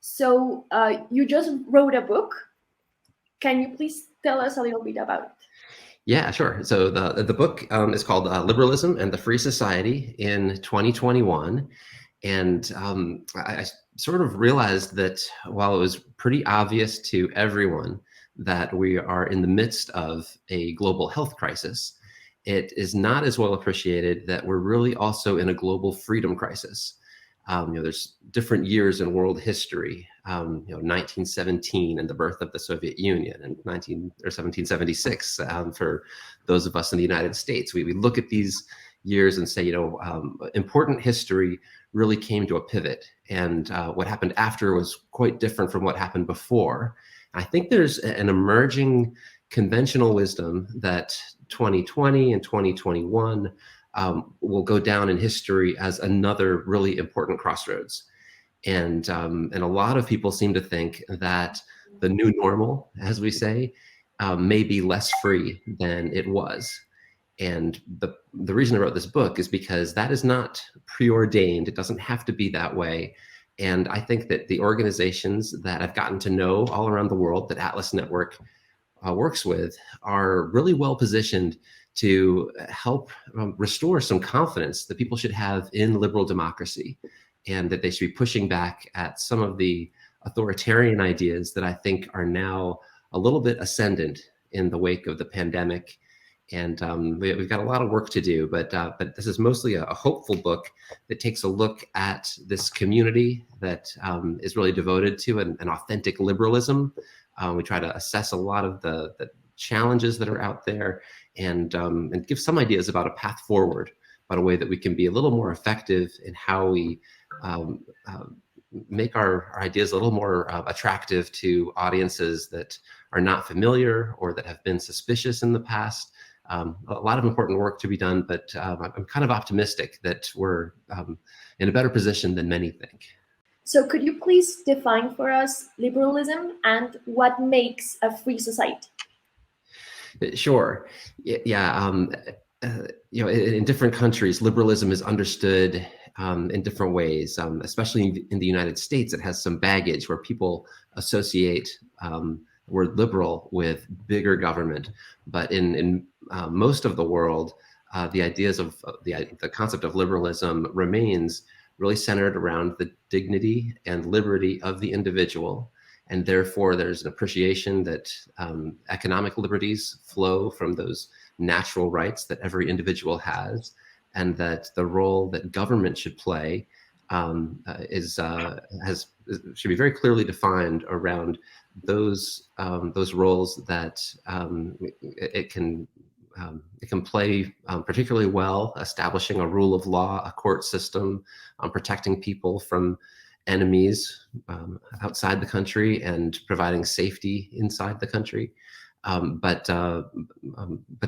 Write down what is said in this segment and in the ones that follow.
So you just wrote a book. Can you please tell us a little bit about it? Yeah, sure. So the book is called Liberalism and the Free Society in 2021. And I sort of realized that while it was pretty obvious to everyone that we are in the midst of a global health crisis, it is not as well appreciated that we're really also in a global freedom crisis. There's different years in world history. 1917 and the birth of the Soviet Union, and 1776 for those of us in the United States. We look at these years and say, important history really came to a pivot, and what happened after was quite different from what happened before. I think there's an emerging conventional wisdom that 2020 and 2021 will go down in history as another really important crossroads. And a lot of people seem to think that the new normal, as we say, may be less free than it was. And the reason I wrote this book is because that is not preordained. It doesn't have to be that way. And I think that the organizations that I've gotten to know all around the world that Atlas Network works with are really well positioned to help restore some confidence that people should have in liberal democracy, and that they should be pushing back at some of the authoritarian ideas that I think are now a little bit ascendant in the wake of the pandemic. And we've got a lot of work to do, but this is mostly a hopeful book that takes a look at this community that is really devoted to an authentic liberalism. We try to assess a lot of the challenges that are out there, and give some ideas about a path forward, about a way that we can be a little more effective in how we make our ideas a little more attractive to audiences that are not familiar or that have been suspicious in the past. A lot of important work to be done, but I'm kind of optimistic that we're in a better position than many think. So could you please define for us liberalism and what makes a free society? Sure. Yeah. In different countries, liberalism is understood in different ways, especially in the United States. It has some baggage where people associate the word liberal with bigger government. But in most of the world, the ideas of the concept of liberalism remains really centered around the dignity and liberty of the individual. And therefore, there's an appreciation that economic liberties flow from those natural rights that every individual has, and that the role that government should play should be very clearly defined around those roles that it can play particularly well, establishing a rule of law, a court system, protecting people from enemies outside the country, and providing safety inside the country. But to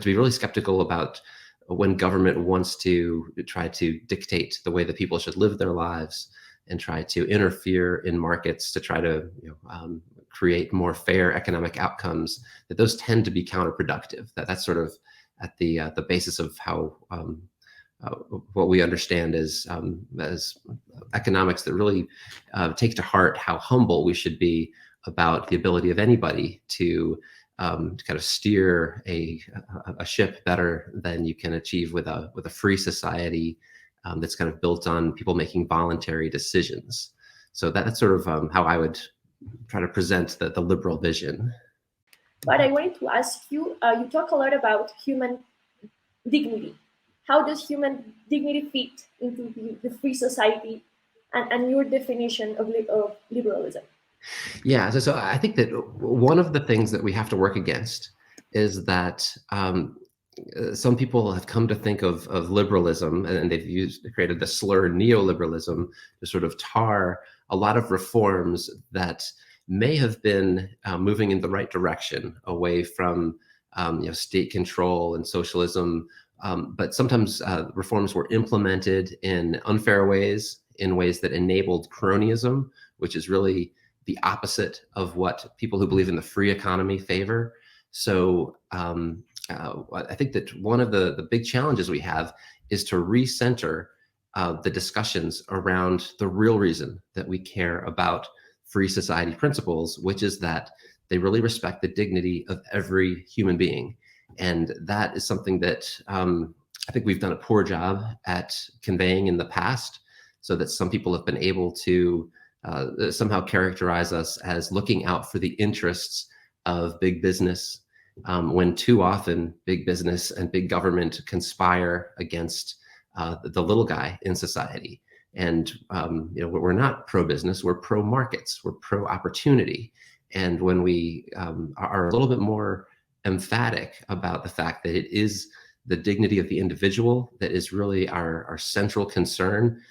be really skeptical about when government wants to try to dictate the way that people should live their lives and try to interfere in markets to try to create more fair economic outcomes, that those tend to be counterproductive. That's sort of at the basis of how what we understand as economics, that really take to heart how humble we should be about the ability of anybody to kind of steer a ship better than you can achieve with a free society that's kind of built on people making voluntary decisions. So that's sort of how I would try to present the liberal vision. But I wanted to ask you, you talk a lot about human dignity. How does human dignity fit into the free society and your definition of liberalism? Yeah, so I think that one of the things that we have to work against is that some people have come to think of liberalism, and they've created the slur neoliberalism to sort of tar a lot of reforms that may have been moving in the right direction, away from state control and socialism. But sometimes reforms were implemented in unfair ways, in ways that enabled cronyism, which is really the opposite of what people who believe in the free economy favor. So I think that one of the big challenges we have is to recenter the discussions around the real reason that we care about free society principles, which is that they really respect the dignity of every human being. And that is something that I think we've done a poor job at conveying in the past, so that some people have been able to somehow characterize us as looking out for the interests of big business, when too often big business and big government conspire against the little guy in society. And we're not pro-business, we're pro-markets, we're pro-opportunity. And when we are a little bit more emphatic about the fact that it is the dignity of the individual that is really our central concern,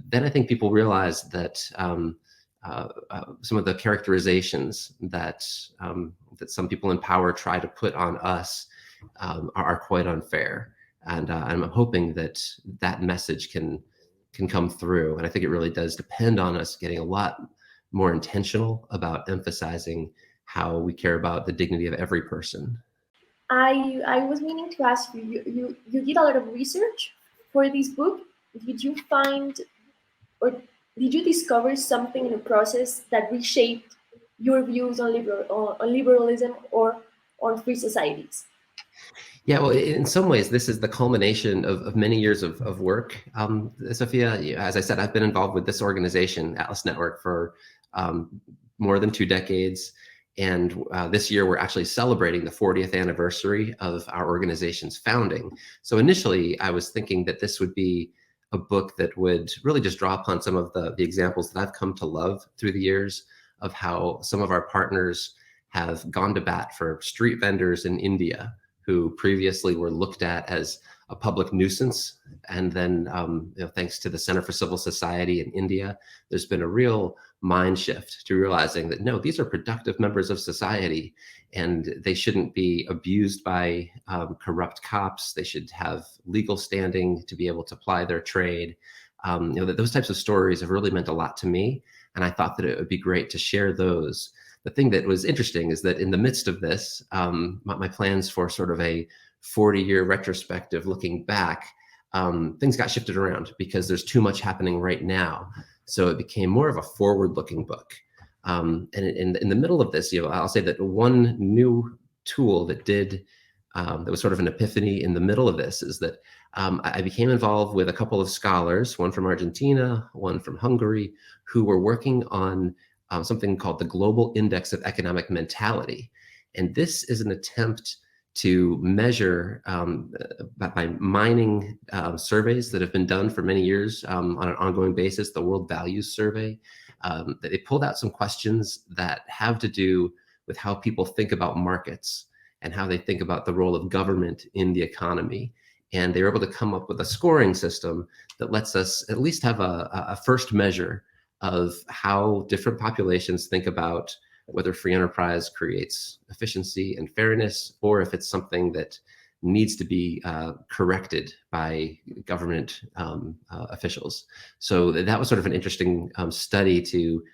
then I think people realize that some of the characterizations that some people in power try to put on us are quite unfair. And I'm hoping that that message can come through. And I think it really does depend on us getting a lot more intentional about emphasizing how we care about the dignity of every person. I was meaning to ask you, you did a lot of research for this book. Did you find, or did you discover something in the process that reshaped your views on liberalism or on free societies? Yeah, well, in some ways, this is the culmination of many years of work. Sophia, as I said, I've been involved with this organization, Atlas Network, for more than 2 decades. And this year, we're actually celebrating the 40th anniversary of our organization's founding. So initially, I was thinking that this would be a book that would really just draw upon some of the examples that I've come to love through the years of how some of our partners have gone to bat for street vendors in India who previously were looked at as a public nuisance. And then, thanks to the Center for Civil Society in India, there's been a real mind shift to realizing that, no, these are productive members of society and they shouldn't be abused by corrupt cops. They should have legal standing to be able to apply their trade. That those types of stories have really meant a lot to me. And I thought that it would be great to share those. The thing that was interesting is that in the midst of this, my plans for sort of a 40-year retrospective looking back, things got shifted around because there's too much happening right now. So it became more of a forward-looking book. And in the middle of this, I'll say that one new tool that was sort of an epiphany in the middle of this is that I became involved with a couple of scholars, one from Argentina, one from Hungary, who were working on something called the Global Index of Economic Mentality. And this is an attempt to measure by mining surveys that have been done for many years on an ongoing basis, the World Values Survey. They pulled out some questions that have to do with how people think about markets and how they think about the role of government in the economy. And they were able to come up with a scoring system that lets us at least have a first measure of how different populations think about whether free enterprise creates efficiency and fairness, or if it's something that needs to be corrected by government officials. So that was sort of an interesting study to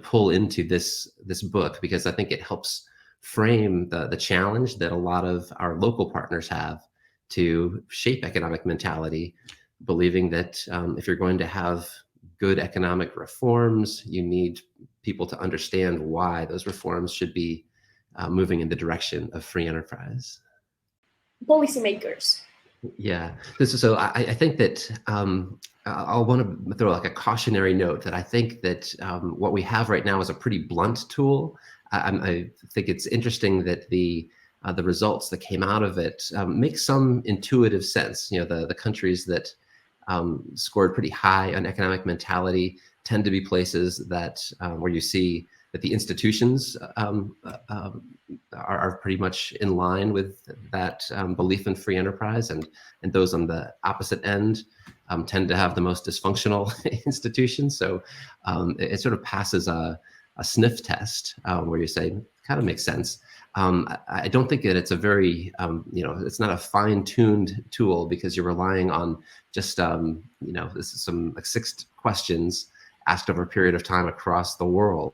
pull into this book, because I think it helps frame the challenge that a lot of our local partners have to shape economic mentality, believing that if you're going to have good economic reforms, you need people to understand why those reforms should be moving in the direction of free enterprise. Policymakers. Yeah. So I think that I'll want to throw like a cautionary note that I think that what we have right now is a pretty blunt tool. I think it's interesting that the results that came out of it make some intuitive sense. The countries that scored pretty high on economic mentality tend to be places that where you see that the institutions are pretty much in line with that belief in free enterprise, and those on the opposite end tend to have the most dysfunctional institutions. So it sort of passes a sniff test where you say, kind of makes sense. I don't think that it's a very, it's not a fine-tuned tool, because you're relying on just, this is some like 6 questions asked over a period of time across the world.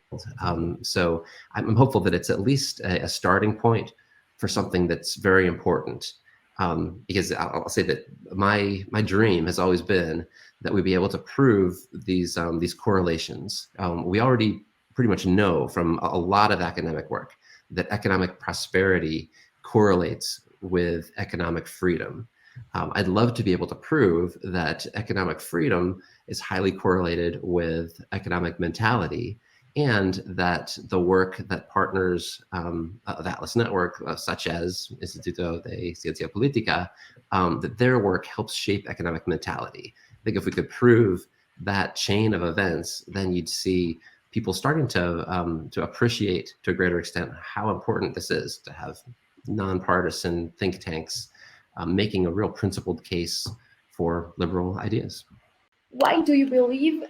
So I'm hopeful that it's at least a starting point for something that's very important. Because I'll say that my dream has always been that we'd be able to prove these correlations. We already pretty much know from a lot of academic work that economic prosperity correlates with economic freedom. I'd love to be able to prove that economic freedom is highly correlated with economic mentality, and that the work that partners of Atlas Network, such as Instituto de Ciencia Política, that their work helps shape economic mentality. I think if we could prove that chain of events, then you'd see people starting to appreciate to a greater extent how important this is to have nonpartisan think tanks making a real principled case for liberal ideas. Why do you believe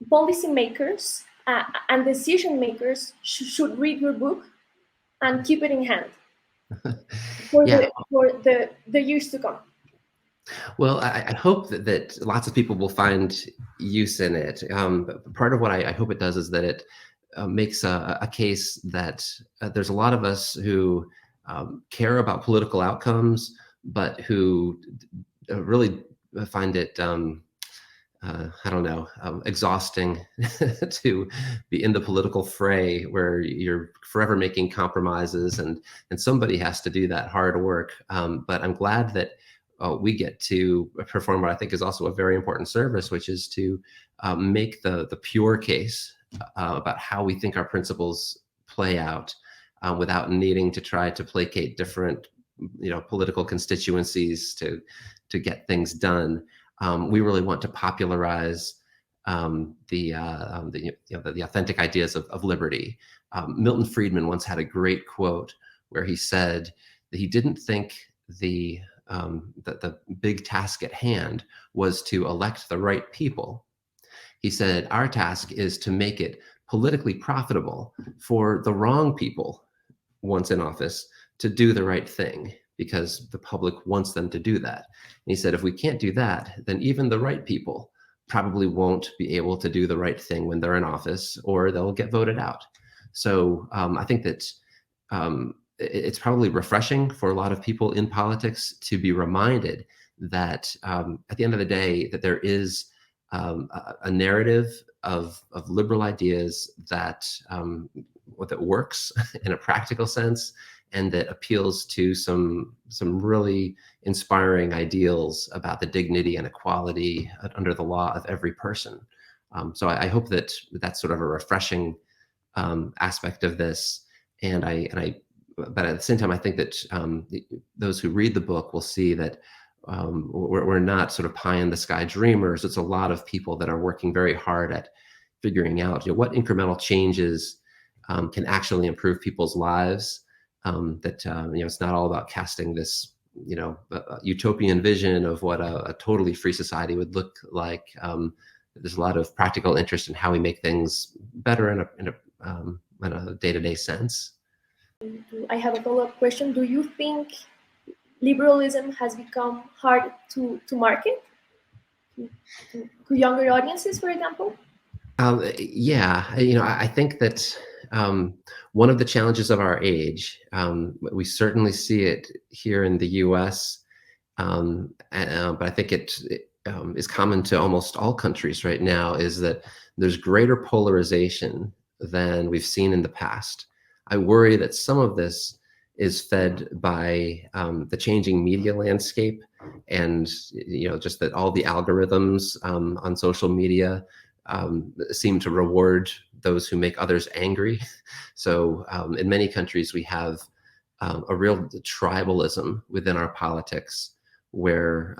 policymakers and decision makers should read your book and keep it in hand for Yeah. the years to come? Well, I hope that lots of people will find use in it. Part of what I hope it does is that it makes a case that there's a lot of us who care about political outcomes, but who really find it, I don't know, exhausting to be in the political fray where you're forever making compromises, and somebody has to do that hard work. But I'm glad that we get to perform what I think is also a very important service, which is to make the pure case about how we think our principles play out without needing to try to placate different, political constituencies to get things done. We really want to popularize the authentic ideas of liberty. Milton Friedman once had a great quote where he said that he didn't think the big task at hand was to elect the right people. He said, our task is to make it politically profitable for the wrong people once in office to do the right thing, because the public wants them to do that. And he said, if we can't do that, then even the right people probably won't be able to do the right thing when they're in office, or they'll get voted out. So I think that it's probably refreshing for a lot of people in politics to be reminded that at the end of the day, that there is a narrative of liberal ideas that works in a practical sense, and that appeals to some really inspiring ideals about the dignity and equality under the law of every person. So I hope that that's sort of a refreshing aspect of this, but at the same time, I think that those who read the book will see that we're not sort of pie in the sky dreamers. It's a lot of people that are working very hard at figuring out what incremental changes can actually improve people's lives. It's not all about casting this utopian vision of what a totally free society would look like. There's a lot of practical interest in how we make things better in a day-to-day sense. I have a follow-up question. Do you think liberalism has become hard to market to younger audiences, for example? Yeah, I think that one of the challenges of our age, we certainly see it here in the U.S., but I think it is common to almost all countries right now, is that there's greater polarization than we've seen in the past. I worry that some of this is fed by the changing media landscape, and just that all the algorithms on social media seem to reward those who make others angry. So in many countries, we have a real tribalism within our politics, where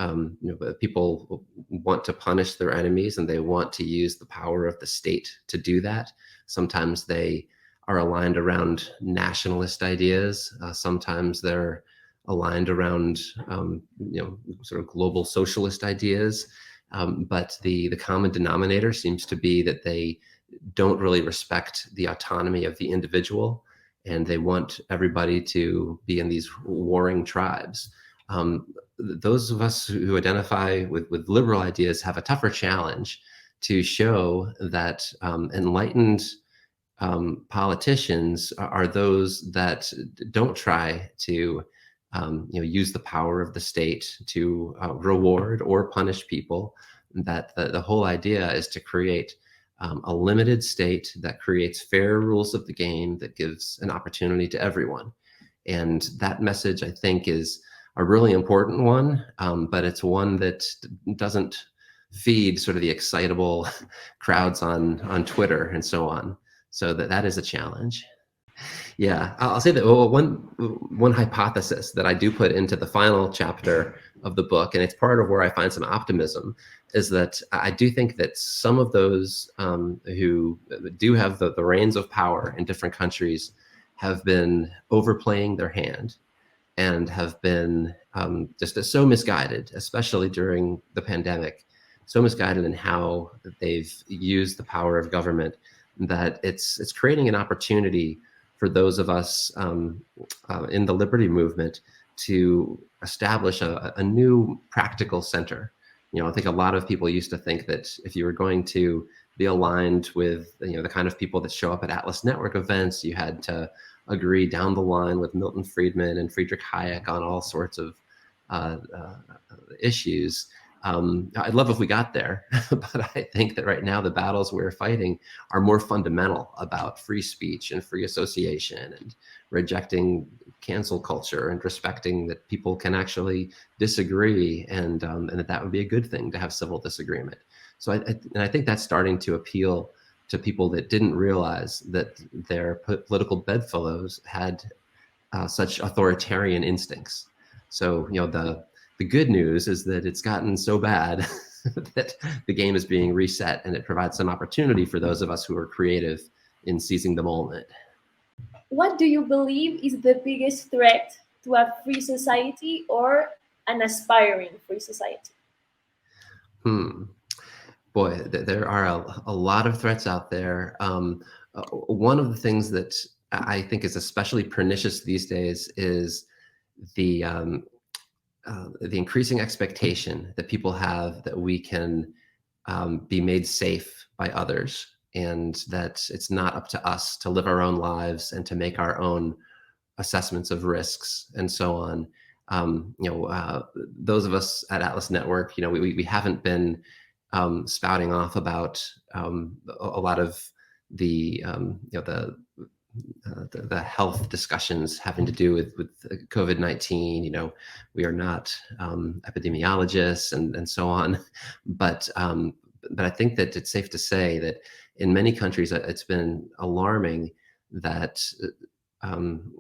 people want to punish their enemies, and they want to use the power of the state to do that. Sometimes they are aligned around nationalist ideas. Sometimes they're aligned around sort of global socialist ideas. But the common denominator seems to be that they don't really respect the autonomy of the individual, and they want everybody to be in these warring tribes. Those of us who identify with liberal ideas have a tougher challenge to show that enlightened politicians are those that don't try to use the power of the state to reward or punish people. That the whole idea is to create a limited state that creates fair rules of the game that gives an opportunity to everyone. And that message, I think, is a really important one, but it's one that doesn't feed sort of the excitable crowds on Twitter and so on. So that is a challenge. Yeah, I'll say that one hypothesis that I do put into the final chapter of the book, and it's part of where I find some optimism, is that I do think that some of those who do have the reins of power in different countries have been overplaying their hand and have been just so misguided, especially during the pandemic, so misguided in how they've used the power of government, that it's creating an opportunity for those of us in the liberty movement to establish a new practical center. I think a lot of people used to think that if you were going to be aligned with the kind of people that show up at Atlas Network events, you had to agree down the line with Milton Friedman and Friedrich Hayek on all sorts of issues. I'd love if we got there, but I think that right now the battles we're fighting are more fundamental about free speech and free association and rejecting cancel culture and respecting that people can actually disagree, and that would be a good thing to have civil disagreement. So I think that's starting to appeal to people that didn't realize that their political bedfellows had such authoritarian instincts. So the good news is that it's gotten so bad that the game is being reset, and it provides some opportunity for those of us who are creative in seizing the moment. What do you believe is the biggest threat to a free society or an aspiring free society? Boy, there are a lot of threats out there. One of the things that I think is especially pernicious these days is the increasing expectation that people have that we can be made safe by others, and that it's not up to us to live our own lives and to make our own assessments of risks and so on. Those of us at Atlas Network, we haven't been spouting off about a lot of the the health discussions having to do with COVID-19. We are not epidemiologists and so on, but I think that it's safe to say that in many countries it's been alarming that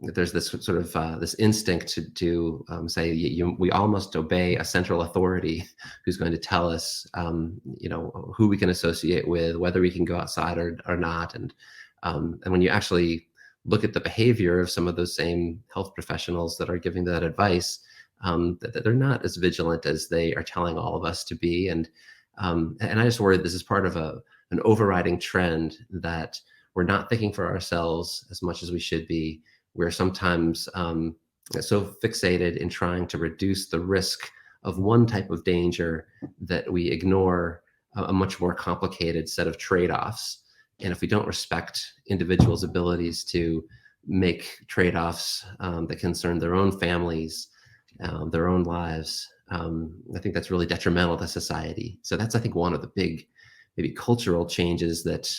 there's this sort of this instinct to say we all must obey a central authority who's going to tell us who we can associate with, whether we can go outside or not, and when you actually look at the behavior of some of those same health professionals that are giving that advice, that they're not as vigilant as they are telling all of us to be, and I just worry this is part of an overriding trend that we're not thinking for ourselves as much as we should be. We're sometimes so fixated in trying to reduce the risk of one type of danger that we ignore a much more complicated set of trade-offs. And if we don't respect individuals' abilities to make trade-offs that concern their own families, their own lives, I think that's really detrimental to society. So that's, I think, one of the big, maybe cultural changes that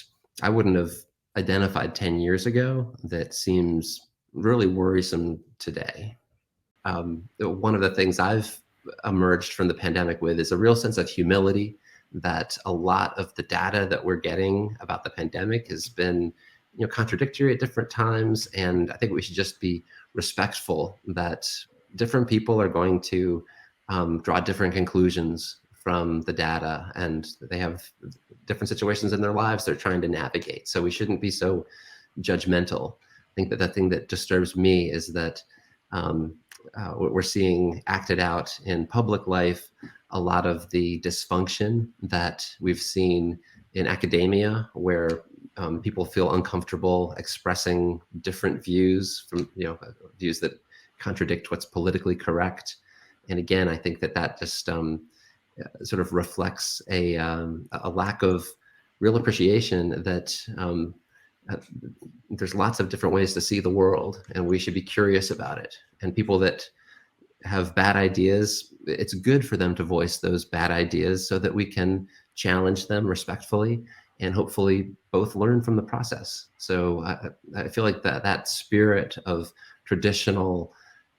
I wouldn't have identified 10 years ago that seems really worrisome today. One of the things I've emerged from the pandemic with is a real sense of humility, that a lot of the data that we're getting about the pandemic has been contradictory at different times, and I think we should just be respectful that different people are going to draw different conclusions from the data, and they have different situations in their lives they're trying to navigate. So we shouldn't be so judgmental. I think that the thing that disturbs me is that we're seeing acted out in public life a lot of the dysfunction that we've seen in academia, where people feel uncomfortable expressing different views from views that contradict what's politically correct. And again, I think that just sort of reflects a lack of real appreciation that there's lots of different ways to see the world, and we should be curious about it. And people that have bad ideas, it's good for them to voice those bad ideas so that we can challenge them respectfully and hopefully both learn from the process. So I feel like that spirit of traditional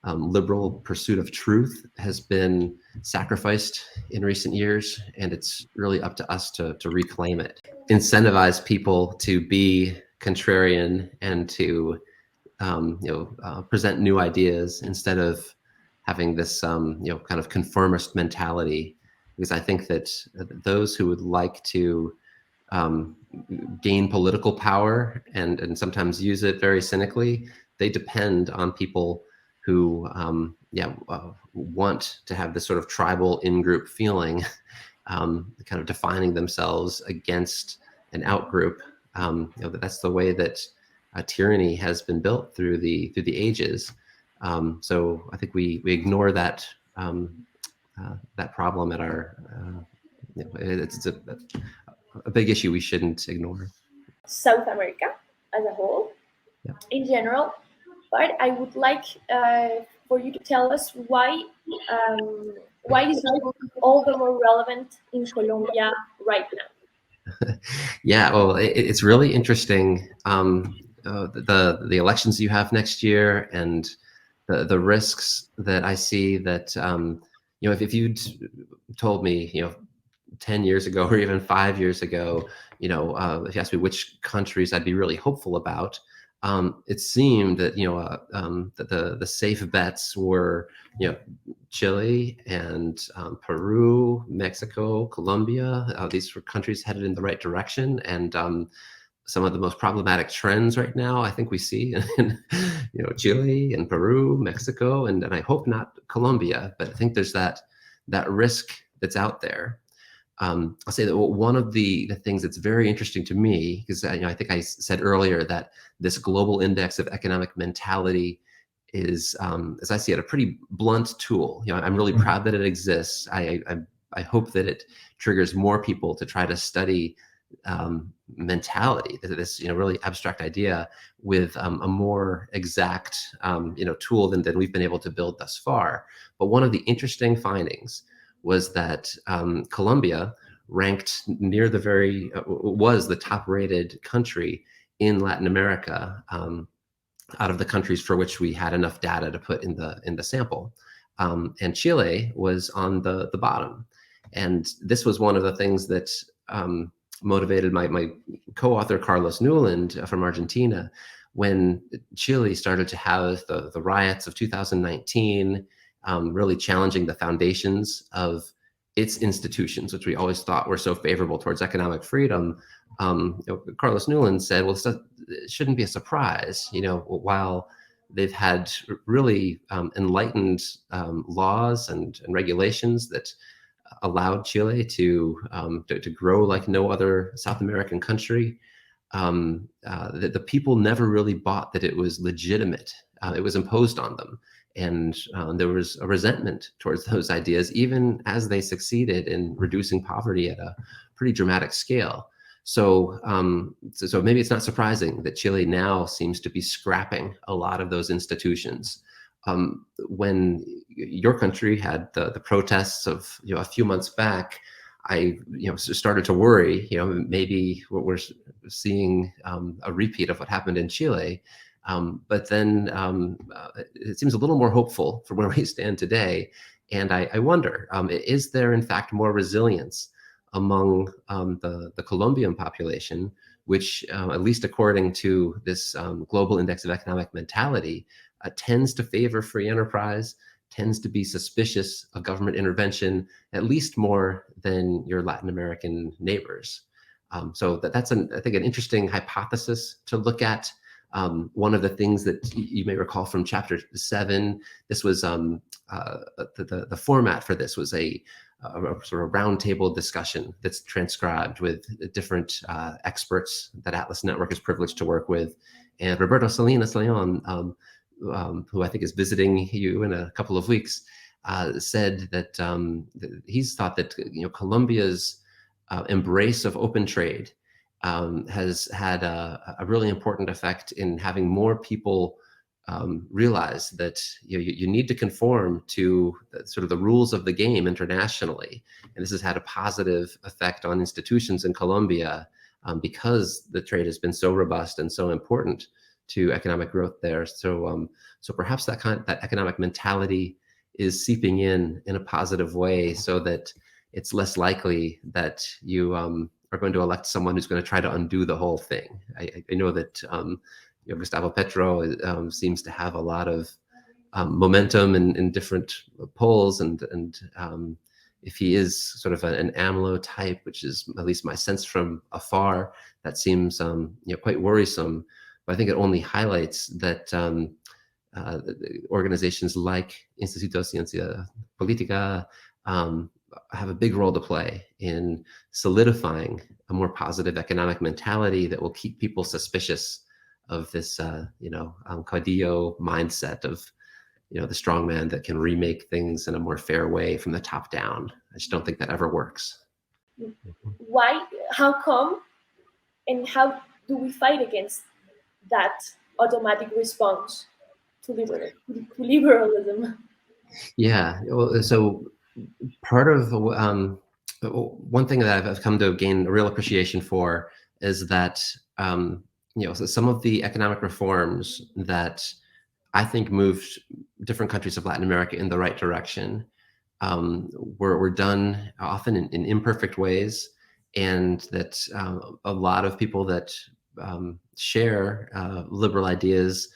liberal pursuit of truth has been sacrificed in recent years, and it's really up to us to reclaim it. Incentivize people to be contrarian and to present new ideas instead of having this kind of conformist mentality, because I think that those who would like to gain political power and sometimes use it very cynically, they depend on people who want to have this sort of tribal in-group feeling, kind of defining themselves against an out-group. That's the way that tyranny has been built through the ages. So I think we ignore that that problem at our. It's a big issue we shouldn't ignore. South America as a whole, Yeah. in general, but I would like for you to tell us why is it all the more relevant in Colombia right now? Yeah, well, it's really interesting. The elections you have next year and the risks that I see that if you'd told me 10 years ago or even 5 years ago, if you asked me which countries I'd be really hopeful about, it seemed that that the safe bets were Chile and Peru, Mexico, Colombia. These were countries headed in the right direction, and some of the most problematic trends right now I think we see in Chile and Peru, Mexico, and I hope not Colombia, but I think there's that risk that's out there. I'll say that one of the things that's very interesting to me, because I think I said earlier that this global index of economic mentality is, as I see it, a pretty blunt tool. I'm really proud that it exists. I hope that it triggers more people to try to study mentality, this really abstract idea, with a more exact tool than we've been able to build thus far. But one of the interesting findings was that Colombia ranked near the was the top rated country in Latin America out of the countries for which we had enough data to put in the sample. And Chile was on the bottom. And this was one of the things that motivated my co-author Carlos Newland from Argentina when Chile started to have the riots of 2019, really challenging the foundations of its institutions, which we always thought were so favorable towards economic freedom. Carlos Newland said, well, it shouldn't be a surprise, while they've had really enlightened laws and regulations that allowed Chile to grow like no other South American country. The people never really bought that it was legitimate. It was imposed on them. And there was a resentment towards those ideas, even as they succeeded in reducing poverty at a pretty dramatic scale. So maybe it's not surprising that Chile now seems to be scrapping a lot of those institutions. When your country had the protests of a few months back, I started to worry. Maybe we're seeing a repeat of what happened in Chile. But then it seems a little more hopeful for where we stand today. And I wonder, is there in fact more resilience among the Colombian population, which at least according to this global index of economic mentality, tends to favor free enterprise, tends to be suspicious of government intervention, at least more than your Latin American neighbors. So that's, I think, an interesting hypothesis to look at. One of the things that you may recall from chapter 7, this was the format for this was a sort of roundtable discussion that's transcribed with different experts that Atlas Network is privileged to work with. And Roberto Salinas Leon, who I think is visiting you in a couple of weeks, said that he's thought that Colombia's embrace of open trade has had a really important effect in having more people realize that you need to conform to sort of the rules of the game internationally. And this has had a positive effect on institutions in Colombia because the trade has been so robust and so important to economic growth there. So perhaps that economic mentality is seeping in a positive way, so that it's less likely that you are going to elect someone who's going to try to undo the whole thing. I know that Gustavo Petro seems to have a lot of momentum in different polls, and if he is sort of an AMLO type, which is at least my sense from afar, that seems quite worrisome. But I think it only highlights that organizations like Instituto Ciencia Politica have a big role to play in solidifying a more positive economic mentality that will keep people suspicious of this, caudillo mindset of, the strong man that can remake things in a more fair way from the top down. I just don't think that ever works. Why? How come? And how do we fight against that automatic response to liberalism? Yeah. So part of one thing that I've come to gain a real appreciation for is that so some of the economic reforms that I think moved different countries of Latin America in the right direction were done often in imperfect ways, and that a lot of people that share liberal ideas,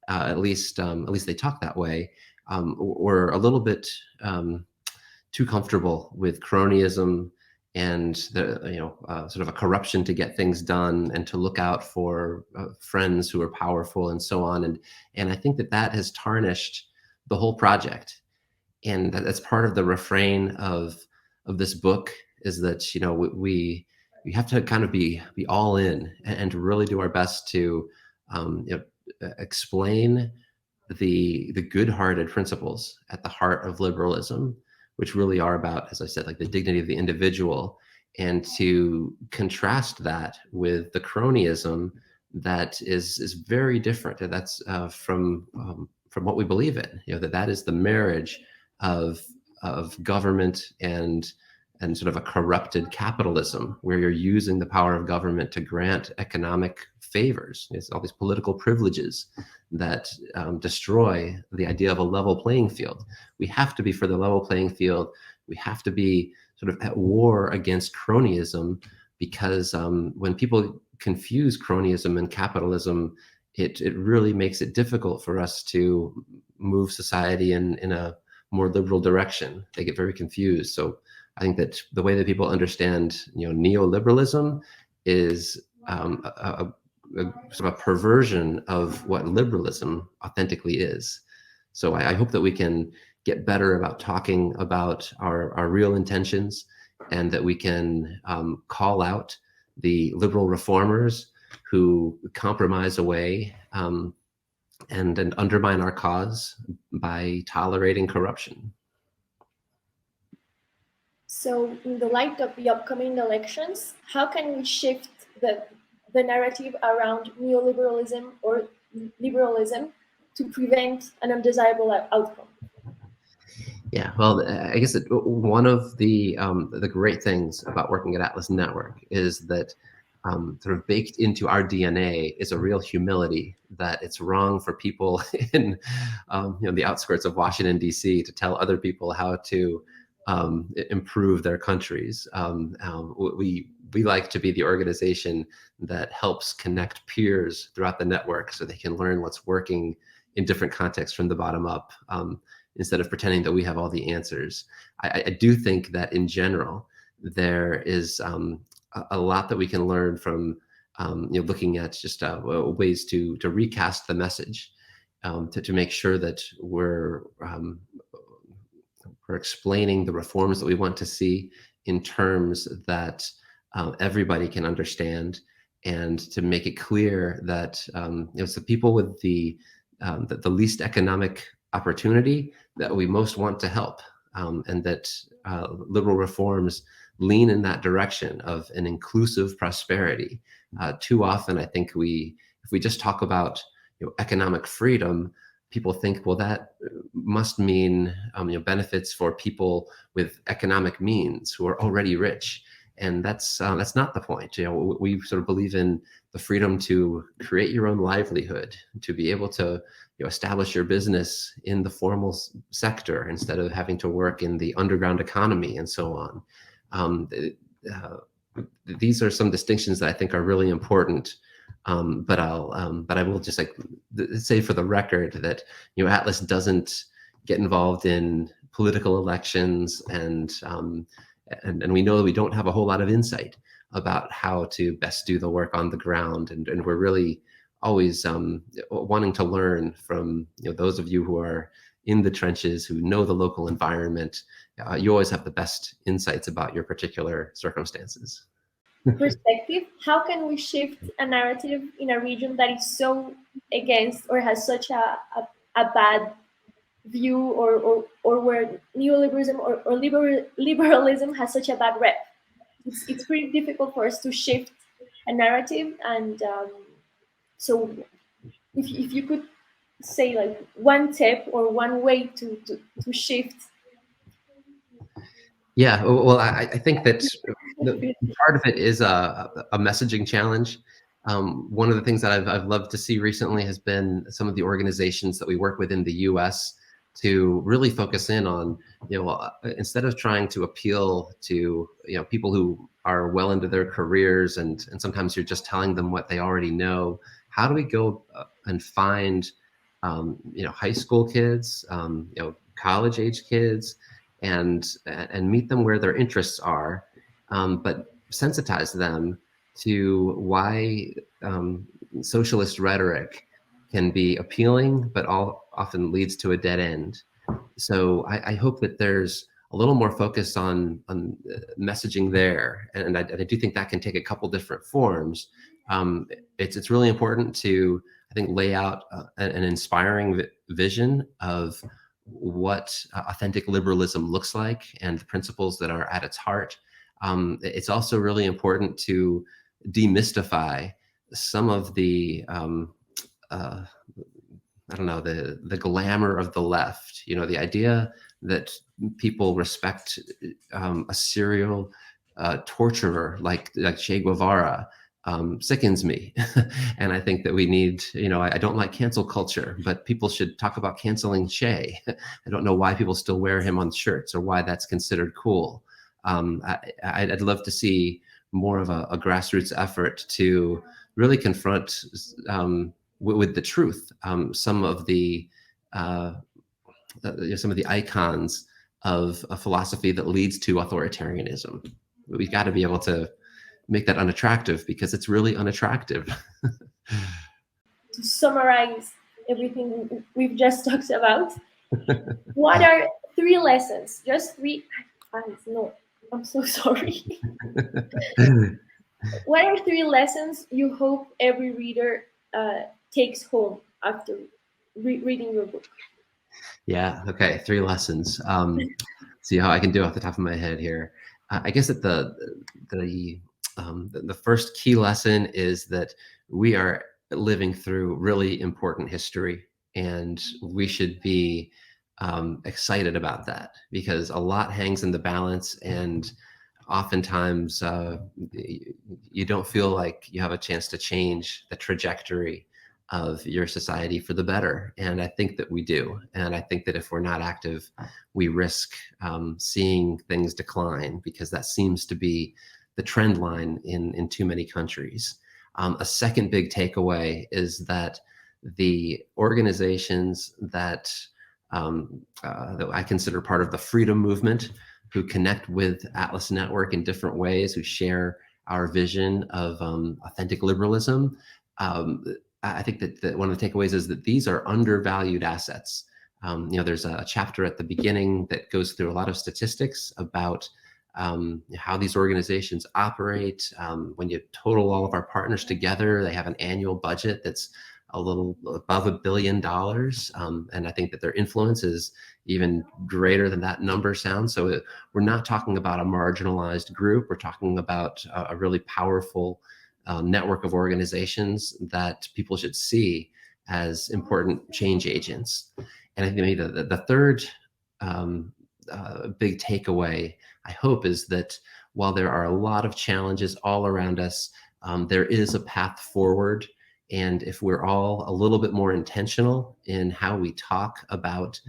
at least they talk that way, were a little bit too comfortable with cronyism and the sort of a corruption to get things done and to look out for friends who are powerful and so on, and I think that has tarnished the whole project, and that's part of the refrain of this book, is that we have to kind of be all in and to really do our best to explain the good-hearted principles at the heart of liberalism, which really are about, as I said, like the dignity of the individual, and to contrast that with the cronyism that is very different. And that's from what we believe in. That is the marriage of government and sort of a corrupted capitalism, where you're using the power of government to grant economic favors. It's all these political privileges that destroy the idea of a level playing field. We have to be for the level playing field. We have to be sort of at war against cronyism, because when people confuse cronyism and capitalism, it really makes it difficult for us to move society in a more liberal direction. They get very confused. So I think that the way that people understand, neoliberalism is a sort of a perversion of what liberalism authentically is. So I hope that we can get better about talking about our real intentions, and that we can call out the liberal reformers who compromise away and undermine our cause by tolerating corruption. So, in the light of the upcoming elections, how can we shift the narrative around neoliberalism or liberalism to prevent an undesirable outcome? Yeah, well, I guess one of the great things about working at Atlas Network is that sort of baked into our DNA is a real humility that it's wrong for people in the outskirts of Washington, D.C. to tell other people how to improve their countries. We like to be the organization that helps connect peers throughout the network so they can learn what's working in different contexts from the bottom up, instead of pretending that we have all the answers. I do think that in general, there is a lot that we can learn from looking at just ways to recast the message, to make sure that we're explaining the reforms that we want to see in terms that everybody can understand, and to make it clear that it's the people with the least economic opportunity that we most want to help, and that liberal reforms lean in that direction of an inclusive prosperity. Too often, I think if we just talk about economic freedom, people think, well, that must mean benefits for people with economic means who are already rich. and that's not the point. We sort of believe in the freedom to create your own livelihood, to be able to establish your business in the formal sector instead of having to work in the underground economy and so on. These are some distinctions that I think are really important. But I will just say for the record that Atlas doesn't get involved in political elections, and we know that we don't have a whole lot of insight about how to best do the work on the ground, and we're really always wanting to learn from those of you who are in the trenches, who know the local environment. You always have the best insights about your particular circumstances. Perspective, how can we shift a narrative in a region that is so against or has such a bad view, or where neoliberalism or liberalism has such a bad rep? It's pretty difficult for us to shift a narrative, and so if you could say like one tip or one way to shift. Yeah, well, I think that part of it is a messaging challenge. One of the things that I've loved to see recently has been some of the organizations that we work with in the U.S. to really focus in on, instead of trying to appeal to people who are well into their careers, and sometimes you're just telling them what they already know. How do we go and find high school kids, college age kids, and meet them where their interests are, but sensitize them to why socialist rhetoric can be appealing, but often leads to a dead end. So I hope that there's a little more focus on messaging there, and I do think that can take a couple different forms. It's really important to, I think, lay out an inspiring vision of what authentic liberalism looks like and the principles that are at its heart. It's also really important to demystify some of the the glamour of the left. The idea that people respect a serial torturer like Che Guevara sickens me. And I think that we need, I don't like cancel culture, but people should talk about canceling Che. I don't know why people still wear him on shirts or why that's considered cool. I'd love to see more of a grassroots effort to really confront with the truth some of the icons of a philosophy that leads to authoritarianism. We've got to be able to make that unattractive, because it's really unattractive. To summarize everything we've just talked about, what are 3 lessons? Just 3. No, I'm so sorry. What are 3 lessons you hope every reader takes home after reading your book? Yeah. Okay. 3 lessons. See how I can do it off the top of my head here. I guess that the first key lesson is that we are living through really important history, and we should be excited about that, because a lot hangs in the balance, and oftentimes you don't feel like you have a chance to change the trajectory of your society for the better. And I think that we do. And I think that if we're not active, we risk seeing things decline, because that seems to be the trend line in too many countries. A second big takeaway is that the organizations that I consider part of the freedom movement, who connect with Atlas Network in different ways, who share our vision of authentic liberalism, I think that one of the takeaways is that these are undervalued assets. There's a chapter at the beginning that goes through a lot of statistics about how these organizations operate. When you total all of our partners together, they have an annual budget that's a little above $1 billion. And I think that their influence is even greater than that number sounds. So we're not talking about a marginalized group. We're talking about a really powerful network of organizations that people should see as important change agents. And I think maybe the third big takeaway, I hope, is that while there are a lot of challenges all around us, there is a path forward. And if we're all a little bit more intentional in how we talk about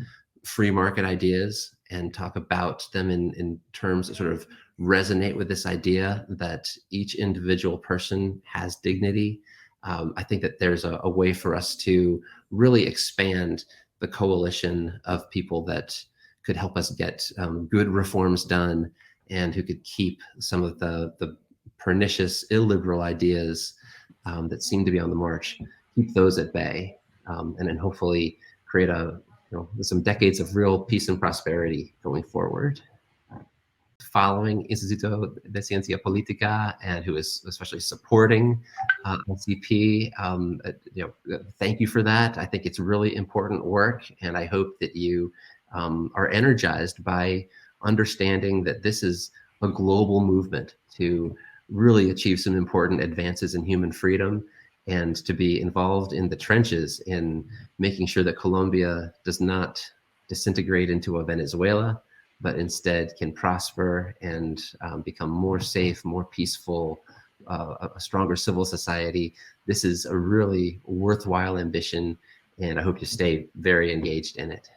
free market ideas and talk about them in terms that sort of resonate with this idea that each individual person has dignity, I think that there's a way for us to really expand the coalition of people that could help us get good reforms done and who could keep some of the pernicious illiberal ideas that seem to be on the march, keep those at bay, and then hopefully create some decades of real peace and prosperity going forward. Following Instituto de Ciencia Política and who is especially supporting LCP, thank you for that. I think it's really important work, and I hope that you are energized by understanding that this is a global movement to really achieve some important advances in human freedom and to be involved in the trenches in making sure that Colombia does not disintegrate into a Venezuela, but instead can prosper and become more safe, more peaceful, a stronger civil society. This is a really worthwhile ambition, and I hope you stay very engaged in it.